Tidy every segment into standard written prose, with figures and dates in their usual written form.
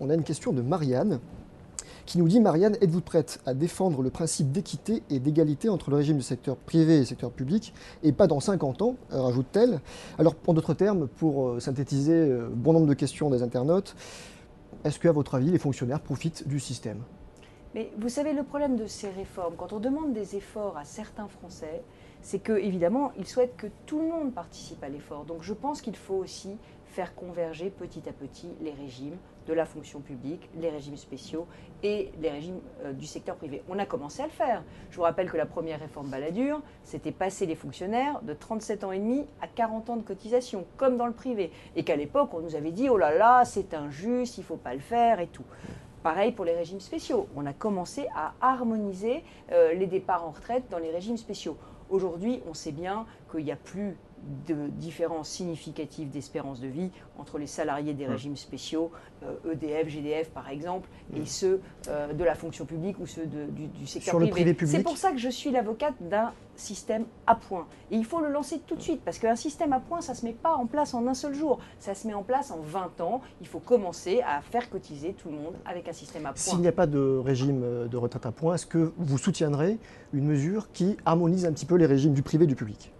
On a une question de Marianne qui nous dit: Marianne, êtes-vous prête à défendre le principe d'équité et d'égalité entre le régime du secteur privé et le secteur public, et pas dans 50 ans, rajoute-t-elle. Alors, en d'autres termes, pour synthétiser bon nombre de questions des internautes, est-ce qu'à votre avis, les fonctionnaires profitent du système? Mais vous savez, le problème de ces réformes, quand on demande des efforts à certains Français, c'est que évidemment, ils souhaitent que tout le monde participe à l'effort. Donc je pense qu'il faut aussi faire converger petit à petit les régimes de la fonction publique, les régimes spéciaux et les régimes du secteur privé. On a commencé à le faire. Je vous rappelle que la première réforme Balladur, c'était passer les fonctionnaires de 37 ans et demi à 40 ans de cotisation, comme dans le privé. Et qu'à l'époque, on nous avait dit: oh là là, c'est injuste, il ne faut pas le faire et tout. Pareil pour les régimes spéciaux. On a commencé à harmoniser les départs en retraite dans les régimes spéciaux. Aujourd'hui, on sait bien qu'il n'y a plus de différence significative d'espérance de vie entre les salariés des régimes spéciaux, EDF, GDF par exemple, et ceux de la fonction publique ou ceux du secteur Sur le privé privé. C'est public, pour ça que je suis l'avocate d'un système à points. Et il faut le lancer tout de suite, parce qu'un système à points, ça ne se met pas en place en un seul jour. Ça se met en place en 20 ans. Il faut commencer à faire cotiser tout le monde avec un système à points. s'il n'y a pas de régime de retraite à points, est-ce que vous soutiendrez une mesure qui harmonise un petit peu les régimes du privé et du public?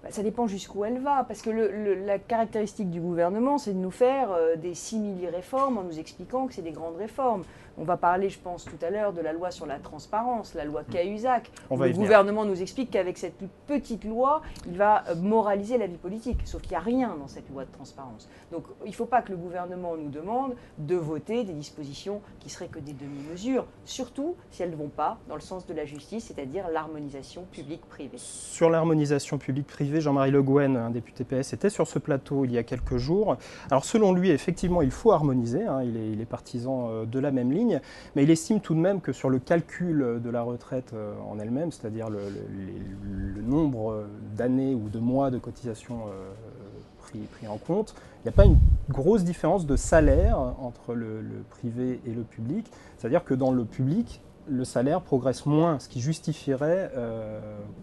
Ça dépend jusqu'où elle va, parce que la caractéristique du gouvernement, c'est de nous faire des simili-réformes en nous expliquant que c'est des grandes réformes. On va parler, je pense, tout à l'heure de la loi sur la transparence, la loi Cahuzac. Le gouvernement nous explique qu'avec cette petite loi, il va moraliser la vie politique. Sauf qu'il n'y a rien dans cette loi de transparence. Donc il ne faut pas que le gouvernement nous demande de voter des dispositions qui seraient que des demi-mesures, surtout si elles ne vont pas dans le sens de la justice, c'est-à-dire l'harmonisation publique-privée. Sur l'harmonisation publique-privée, Jean-Marie Le Guen, un député PS, était sur ce plateau il y a quelques jours. Alors selon lui, effectivement, il faut harmoniser, hein, il est partisan de la même ligne, mais il estime tout de même que sur le calcul de la retraite en elle-même, c'est-à-dire le nombre d'années ou de mois de cotisation pris en compte, il n'y a pas une grosse différence de salaire entre le privé et le public. C'est-à-dire que dans le public, le salaire progresse moins, ce qui justifierait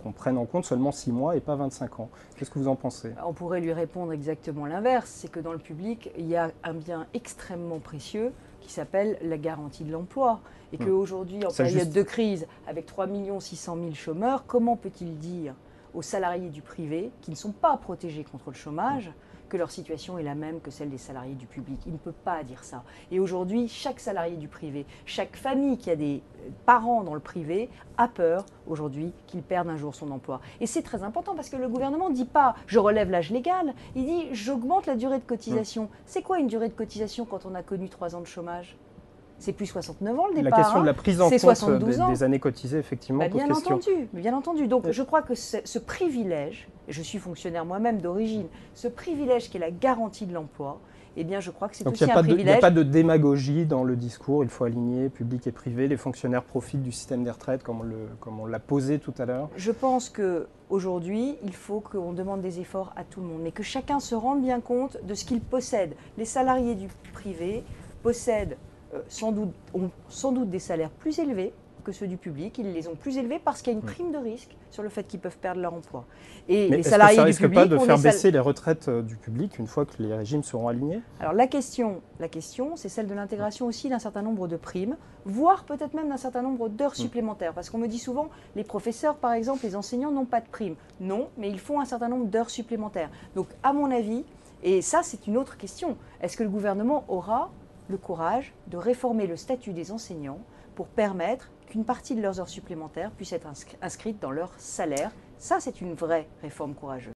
qu'on prenne en compte seulement 6 mois et pas 25 ans. Qu'est-ce que vous en pensez? On pourrait lui répondre exactement l'inverse, c'est que dans le public, il y a un bien extrêmement précieux qui s'appelle la garantie de l'emploi. Et qu'aujourd'hui, en période de crise, avec 3 600 000 chômeurs, comment peut-il dire aux salariés du privé, qui ne sont pas protégés contre le chômage, que leur situation est la même que celle des salariés du public? Il ne peut pas dire ça. Et aujourd'hui, chaque salarié du privé, chaque famille qui a des parents dans le privé a peur aujourd'hui qu'il perde un jour son emploi. Et c'est très important parce que le gouvernement ne dit pas « je relève l'âge légal », il dit « j'augmente la durée de cotisation ». C'est quoi une durée de cotisation quand on a connu 3 ans de chômage? C'est plus 69 ans le départ. La question de la prise en compte des années cotisées, effectivement, pose question. Bien entendu. Donc je crois que ce privilège, et je suis fonctionnaire moi-même d'origine, ce privilège qui est la garantie de l'emploi, eh bien je crois que c'est aussi un privilège. Il n'y a pas de démagogie dans le discours, il faut aligner public et privé, les fonctionnaires profitent du système des retraites comme on l'a posé tout à l'heure. Je pense qu'aujourd'hui, il faut qu'on demande des efforts à tout le monde, mais que chacun se rende bien compte de ce qu'il possède. Les salariés du privé possèdent ont sans doute des salaires plus élevés que ceux du public. Ils les ont plus élevés parce qu'il y a une prime de risque sur le fait qu'ils peuvent perdre leur emploi. Et les salariés du public, ça risque pas de faire baisser les retraites du public une fois que les régimes seront alignés? Alors la question, c'est celle de l'intégration aussi d'un certain nombre de primes, voire peut-être même d'un certain nombre d'heures supplémentaires. Parce qu'on me dit souvent, les professeurs par exemple, les enseignants n'ont pas de primes. Non, mais ils font un certain nombre d'heures supplémentaires. Donc à mon avis, et ça c'est une autre question, est-ce que le gouvernement aura le courage de réformer le statut des enseignants pour permettre qu'une partie de leurs heures supplémentaires puisse être inscrite dans leur salaire? Ça, c'est une vraie réforme courageuse.